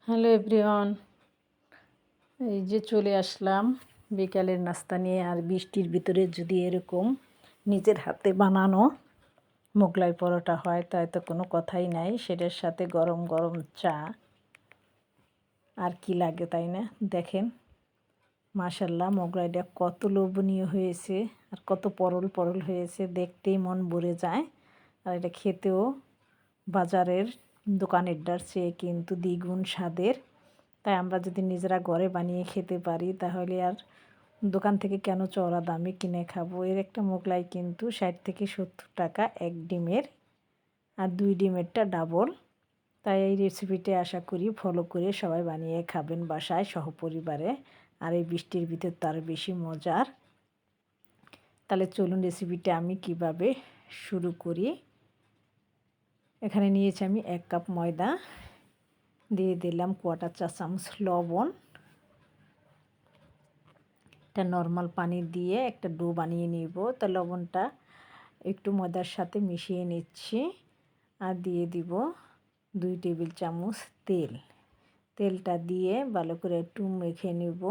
Hello everyone, এই যে চলে আসলাম বিকালের নাস্তা নিয়ে। আর বৃষ্টির ভিতরে যদি এরকম নিজের হাতে বানানো মোগলাই পরোটা হয় তাই তো কোনো কথাই নাই। সেটার সাথে গরম গরম চা আর কি লাগে, তাই না? দেখেন মাশাল্লাহ মোগলাইটা কত লোভনীয় হয়েছে আর কত পরল পরল হয়েছে, দেখতেই মন ভরে যায়। আর এটা খেতেও বাজারের দোকানেরটার চেয়ে কিন্তু দ্বিগুণ স্বাদের। তাই আমরা যদি নিজেরা ঘরে বানিয়ে খেতে পারি তাহলে আর দোকান থেকে কেন চড়া দামে কিনে খাবো। এর একটা মোগলাই কিন্তু 60 থেকে 70 টাকা এক ডিমের, আর 2 ডিমেরটা ডাবল। তাই এই রেসিপিটা আশা করি ফলো করে সবাই বানিয়ে খাবেন বাসায় সহপরিবারে। আর এই বৃষ্টির ভিতর তার বেশি মজার। তাহলে চলুন রেসিপিটা আমি কিভাবে শুরু করি। এখানে নিয়েছি আমি 1 কাপ ময়দা, দিয়ে দিলাম 1/4 চা চামচ লবণ। একটা নর্মাল পানি দিয়ে একটা ডো বানিয়ে নিব। তো লবণটা একটু ময়দার সাথে মিশিয়ে নিচ্ছি। আর দিয়ে দিব 2 টেবিল চামচ তেল। তেলটা দিয়ে ভালো করে একটু মেখে নিব।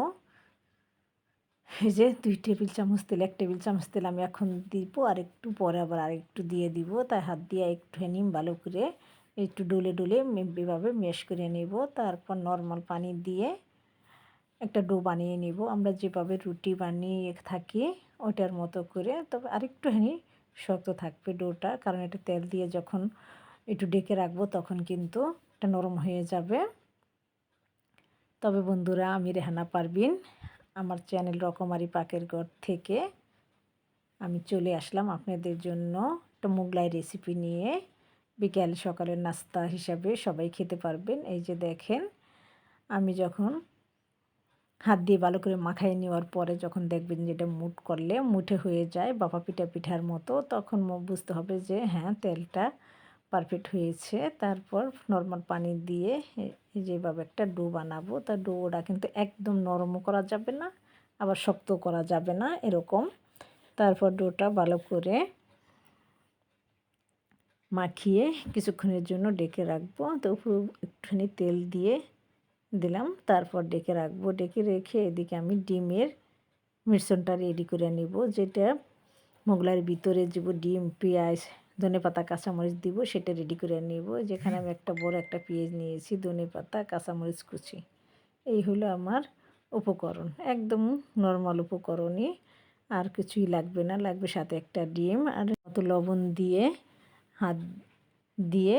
এই যে 2 টেবিল চামচ তেল, 1 টেবিল চামচ তেল আমি এখন দিব, আর একটু পরে আবার আরেকটু দিয়ে দিব। তাই হাত দিয়ে একটুখানি ভালো করে একটু ডলে ডলে এভাবে মেশ করে নেব। তারপর নর্মাল পানি দিয়ে একটা ডো বানিয়ে নিব। আমরা যেভাবে রুটি বানিয়ে থাকি ওটার মতো করে, তবে আরেকটুখানি শক্ত থাকবে ডোটা, কারণ এটা তেল দিয়ে যখন একটু ডেকে রাখবো তখন কিন্তু এটা নরম হয়ে যাবে। তবে বন্ধুরা, আমি রেহানা পারভিন, আমার চ্যানেল রকমারি পাকের ঘর থেকে আমি চলে আসলাম আপনাদের জন্য একটা মোগলাই রেসিপি নিয়ে। বিকেল সকালের নাস্তা হিসাবে সবাই খেতে পারবেন। এই যে দেখেন, আমি যখন হাত দিয়ে ভালো করে মাখায় নেওয়ার পরে যখন দেখবেন যে এটা মুট করলে মুঠে হয়ে যায় বাবা পিঠার মতো, তখন বুঝতে হবে যে হ্যাঁ তেলটা পারফেক্ট হয়েছে। তারপর নর্মাল পানি দিয়ে যেভাবে একটা ডো বানাবো, তা ডোটা কিন্তু একদম নরমও করা যাবে না আবার শক্ত করা যাবে না, এরকম। তারপর ডোটা ভালো করে মাখিয়ে কিছুক্ষণের জন্য ডেকে রাখবো। তো উপরে একটুখানি তেল দিয়ে দিলাম, তারপর ডেকে রাখবো। ডেকে রেখে এদিকে আমি ডিমের মিশ্রণটা রেডি করে নিব, যেটা মোগলাইয়ের ভিতরে দিব ডিম, পেঁয়াজ, ধনেপাতা, কাঁচামরিচ দিব, সেটা রেডি করে নিব। যেখানে আমি একটা বড় একটা পেঁয়াজ নিয়েছি, ধনেপাতা, কাঁচামরিচ কুচি। এই হলো আমার উপকরণ, একদম নর্মাল উপকরণই, আর কিছুই লাগবে না। লাগবে সাথে একটা ডিম আর মতো লবণ দিয়ে হাত দিয়ে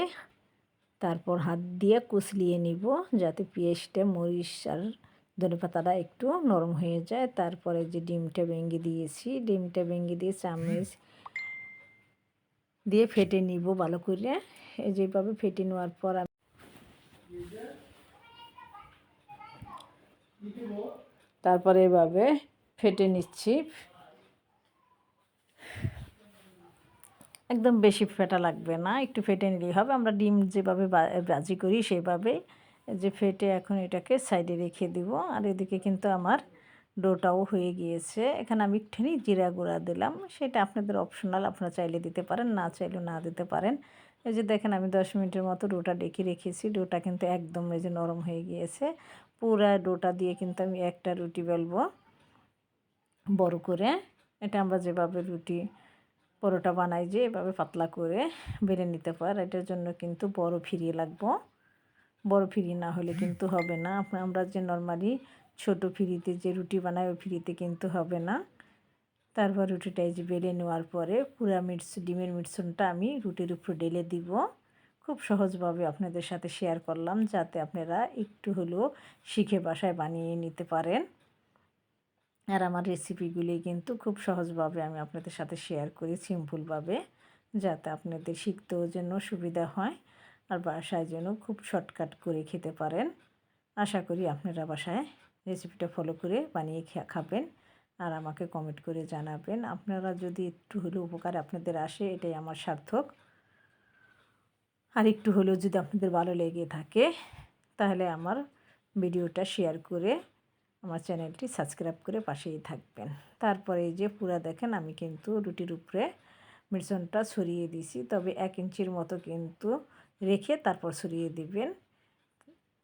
তারপর হাত দিয়ে কুচলিয়ে নিব, যাতে পেঁয়াজটা, মরিচ আর ধনেপাতাটা একটু নরম হয়ে যায়। তারপরে যে ডিমটা ভেঙে দিয়েছি, ডিমটা ভেঙে দিয়ে চামচ দিয়ে ফেটে নিব ভালো করে। এই যেভাবে ফেটে নেওয়ার পর তারপরে এভাবে ফেটে নিচ্ছি। একদম বেশি ফেটা লাগবে না, একটু ফেটে নিলেই হবে। আমরা ডিম যেভাবে ভাজি করি সেভাবে যে ফেটে এখন এটাকে সাইডে রেখে দিব। আর এদিকে কিন্তু আমার ডোটাও হয়ে গিয়েছে। এখানে আমি একটুখানি জিরা গুঁড়া দিলাম, সেটা আপনাদের অপশনাল, আপনারা চাইলে দিতে পারেন, না চাইলেও না দিতে পারেন। এই যে দেখেন, আমি 10 মিনিটের মতো ডোটা ডেকে রেখেছি। ডোটা কিন্তু একদম এই যে নরম হয়ে গিয়েছে। পুরা ডোটা দিয়ে কিন্তু আমি একটা রুটি বেলবো বড় করে। এটা আমরা যেভাবে রুটি পরোটা বানাই যে এভাবে পাতলা করে বেলে নিতে পার, এটার জন্য কিন্তু বড় ফিরিয়ে লাগবো। বড় ফিরি না হলে কিন্তু হবে না। আমরা যে নর্মালি ছোট ফিরিতে যে রুটি বানাই ওই ফিরিতে কিন্তু হবে না। তারপর রুটিটা এই যে বেলে নেওয়ার পরে পুরা ডিমের মিশ্রণটা আমি রুটির উপর ঢেলে দিব। খুব সহজভাবে আপনাদের সাথে শেয়ার করলাম, যাতে আপনারা একটু হলেও শিখে বাসায় বানিয়ে নিতে পারেন। আর আমার রেসিপিগুলি কিন্তু খুব সহজভাবে আমি আপনাদের সাথে শেয়ার করি, সিম্পলভাবে, যাতে আপনাদের শিখতেও যেন সুবিধা হয় আর বাসায় যেন খুব শর্টকাট করে খেতে পারেন। আশা করি আপনারা বাসায় রেসিপিটা ফলো করে বানিয়ে খাবেন আর আমাকে কমেন্ট করে জানাবেন। আপনারা যদি একটু হলেও উপকার আপনাদের আসে, এটাই আমার সার্থক। আর একটু হলেও যদি আপনাদের ভালো লেগে থাকে তাহলে আমার ভিডিওটা শেয়ার করে আমার চ্যানেলটি সাবস্ক্রাইব করে পাশেই থাকবেন। তারপরে এই যে পুরা দেখেন, আমি কিন্তু রুটির উপরে মিশ্রণটা ছড়িয়ে দিছি, তবে 1 ইঞ্চির মতো কিন্তু রেখে তারপর ছড়িয়ে দিবেন।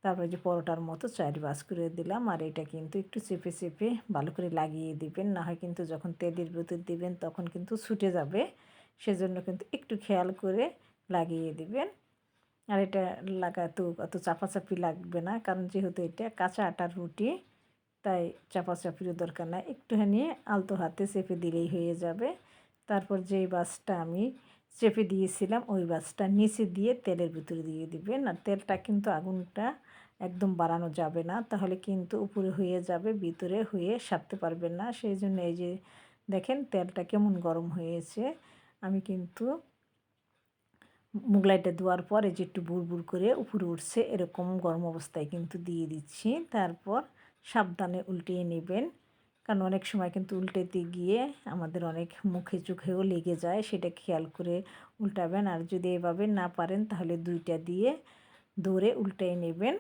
তারপরে যে পরোটার মতো 4 ভাঁজ করে দিলাম। আর এটা কিন্তু একটু চেপে চেপে ভালো করে লাগিয়ে দিবেন, না হয় কিন্তু যখন তেলের ভিতর দিবেন তখন কিন্তু ছুটে যাবে। সেজন্য কিন্তু একটু খেয়াল করে লাগিয়ে দিবেন। আর এটা লাগাতে অত চাপাচাপি লাগবে না, কারণ যেহেতু এটা কাঁচা আটার রুটি, তাই চাপাচাপিরও দরকার নাই, একটুখানি আলতো হাতে চেপে দিলেই হয়ে যাবে। তারপর যেই ভাঁজটা আমি চেপে দিয়েছিলাম ওই ভাঁজটা নিচে দিয়ে তেলের ভিতরে দিয়ে দিবেন। আর তেলটা কিন্তু আগুনটা একদম বাড়ানো যাবে না, তাহলে কিন্তু উপরে হয়ে যাবে, ভিতরে হয়ে সারতে পারবেন না। সেই জন্য এই যে দেখেন তেলটা কেমন গরম হয়েছে। আমি কিন্তু মোগলাইটা দেওয়ার পর এই যে একটু বুড় করে উপরে উঠছে, এরকম গরম অবস্থায় কিন্তু দিয়ে দিচ্ছি। তারপর সাবধানে উল্টিয়ে নেবেন, কারণ অনেক সময় কিন্তু উল্টাতে গিয়ে আমাদের অনেক মুখে চোখেও লেগে যায়, সেটা খেয়াল করে উল্টাবেন। আর যদি এভাবে না পারেন তাহলে 2টা দিয়ে ধরে উল্টিয়ে নেবেন।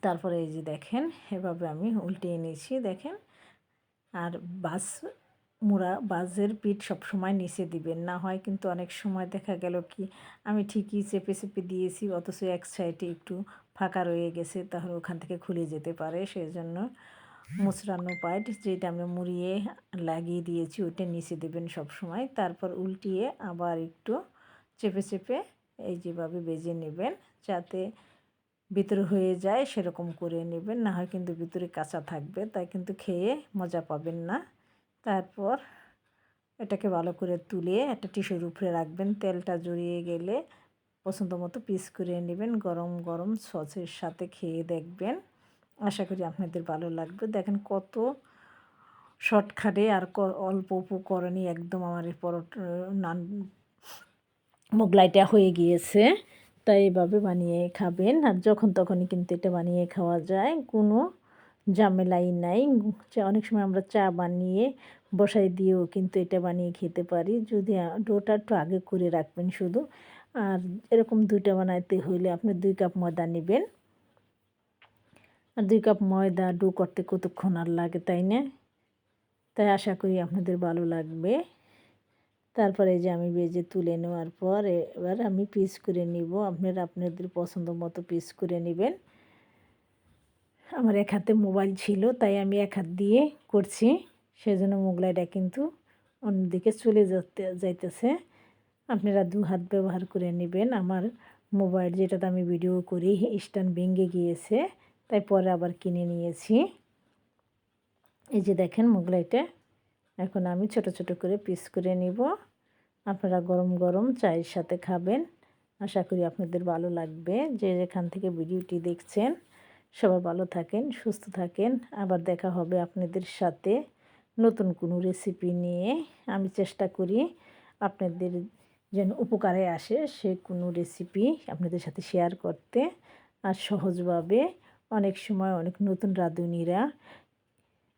তারপরে এই যে দেখেন এভাবে আমি উল্টিয়ে নিয়েছি দেখেন। আর বাসের পিঠ সবসময় নিচে দিবেন, না হয় কিন্তু অনেক সময় দেখা গেল কি আমি ঠিকই চেপে চেপে দিয়েছি, অথচ এক সাইডে একটু ফাঁকা রয়ে গেছে, তাহলে ওখান থেকে খুলে যেতে পারে। সেই জন্য মুচড়ানো পাইট যেটা আমি মুড়িয়ে লাগিয়ে দিয়েছি ওইটা নিচে দেবেন সবসময়। তারপর উল্টিয়ে আবার একটু চেপে চেপে এই যেভাবে বেজে নেবেন, যাতে ভিতরে হয়ে যায় সেরকম করে নেবেন, না হয় কিন্তু ভিতরে কাঁচা থাকবে, তাই কিন্তু খেয়ে মজা পাবেন না। তারপর এটাকে ভালো করে তুলে একটা টিস্যুর উপরে রাখবেন, তেলটা জড়িয়ে গেলে পছন্দ মতো পিস করে নেবেন, গরম গরম সসের সাথে খেয়ে দেখবেন। আশা করি আপনাদের ভালো লাগবে। দেখেন কত শর্টকাটে আর অল্প উপকরণে একদম আমার এই পরোটা নান মোগলাইটা হয়ে গিয়েছে। তাই এভাবে বানিয়ে খাবেন, আর যখন তখনই কিন্তু এটা বানিয়ে খাওয়া যায়, কোনো ঝামেলাই নাই। অনেক সময় আমরা চা বানিয়ে বসাই দিয়েও কিন্তু এটা বানিয়ে খেতে পারি, যদি ডোটা একটু আগে করে রাখবেন শুধু। আর এরকম 2টা বানাইতে হইলে আপনি 2 কাপ ময়দা নেবেন। আর 2 কাপ ময়দা ডো করতে কতক্ষণ আর লাগে, তাই না? তাই আশা করি আপনাদের ভালো লাগবে। তারপরে যে আমি ভেজে তুলে নেওয়ার পর এবার আমি পিস করে নিব, আপনারা আপনাদের পছন্দ মতো পিস করে নেবেন। আমার এক হাতে মোবাইল ছিল, তাই আমি এক হাত দিয়ে করছি, সেজন্য মোগলাইটা কিন্তু অন্যদিকে চলে যাইতেছে। আপনারা 2 হাত ব্যবহার করে নেবেন। আমার মোবাইল যেটাতে আমি ভিডিও করি স্ট্যান্ড ভেঙে গিয়েছে, তাই পরে আবার কিনে নিয়েছি। এই যে দেখেন মোগলাইটা এখন আমি ছোট ছোট করে পিস করে নিব। আপনারা গরম গরম চায়ের সাথে খাবেন। আশা করি আপনাদের ভালো লাগবে। যে যেখান থেকে ভিডিওটি দেখছেন সবাই ভালো থাকেন, সুস্থ থাকেন। আবার দেখা হবে আপনাদের সাথে নতুন কোনো রেসিপি নিয়ে। আমি চেষ্টা করি আপনাদের যেন উপকারে আসে সে কোনো রেসিপি আপনাদের সাথে শেয়ার করতে, আর সহজভাবে। অনেক সময় অনেক নতুন রাঁধুনিরা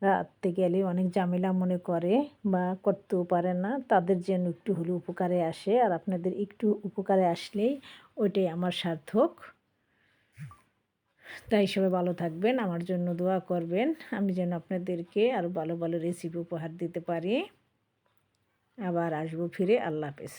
রাঁধতে গেলে অনেক ঝামেলা মনে করে বা করতেও পারে না, তাদের যেন একটু হলেও উপকারে আসে। আর আপনাদের একটু উপকারে আসলেই ওইটাই আমার সার্থক। তাই সবাই ভালো থাকবেন, আমার জন্য দোয়া করবেন, আমি যেন আপনাদেরকে আরও ভালো ভালো রেসিপি উপহার দিতে পারি। আবার আসবো ফিরে। আল্লাহ হাফেজ।